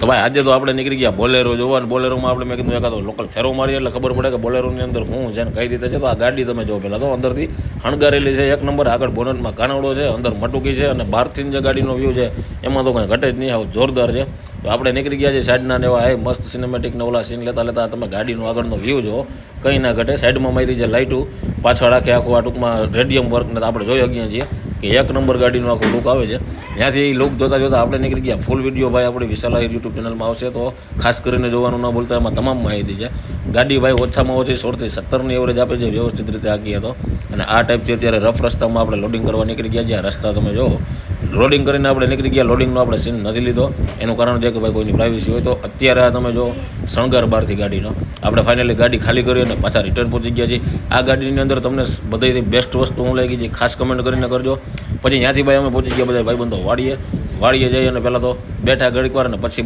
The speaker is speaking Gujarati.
તો ભાઈ આજે તો આપણે નીકળી ગયા બોલેરો જોવા, અને બોલેરોમાં આપણે મેં કીધું એકાદો લોકલ ફેરો મારીએ એટલે ખબર પડે કે બોલેરોની અંદર શું છે ને કઈ રીતે છે. તો આ ગાડી તમે જો પહેલાં તો અંદરથી શણગારેલી છે એક નંબર, આગળ બોનટમાં કાનવડો છે, અંદર મટુકી છે, અને બહારથી જે ગાડીનો વ્યૂ છે એમાં તો કંઈ ઘટે જ નહીં, આવું જોરદાર છે. તો આપણે નીકળી ગયા છે સાઈડના ને એવા મસ્ત સિનેમેટિકને ઓલા સીન લેતા લેતા તમે ગાડીનો આગળનો વ્યૂ જો કંઈ ના ઘટે. સાઈડમાં મારી જે લાઇટું પાછળ આખે આખું આ ટૂંકમાં રેડિયમ વર્કને આપણે જોઈ શકીએ છીએ કે એક નંબર ગાડીનો આખો લુક આવે છે. ત્યાંથી એ લુક જોતાં જોતાં આપણે નીકળી ગયા. ફૂલ વિડીયો ભાઈ આપણી વિશાલ આહિર યુટ્યુબ ચેનલમાં આવશે, તો ખાસ કરીને જોવાનું ના ભૂલતા. એમાં તમામ માહિતી છે. ગાડી ભાઈ ઓછામાં ઓછી 16 થી 17ની એવરેજ આપે છે વ્યવસ્થિત રીતે આકીએ તો. અને આ ટાઈપથી અત્યારે રફ રસ્તામાં આપણે લોડિંગ કરવા નીકળી ગયા. જ્યાં રસ્તા તમે જો લોડિંગ કરીને આપણે નીકળી ગયા. લોડિંગનો આપણે સીન નથી લીધો, એનું કારણ છે કે ભાઈ કોઈની પ્રાઇવસી હોય. તો અત્યારે આ તમે જો શણગાર બહારથી ગાડીનો આપણે ફાઇનલી ગાડી ખાલી કરી અને પાછા રિટર્ન પહોંચી ગયા છીએ. આ ગાડીની અંદર તમને બધાથી બેસ્ટ વસ્તુ હું લાગી છે ખાસ કમેન્ટ કરીને કરજો. પછી ત્યાંથી ભાઈ અમે પહોંચી ગયા બધા ભાઈબંધો વાડીએ જઈએ, અને પહેલાં તો બેઠા ઘડીક વાર, અને પછી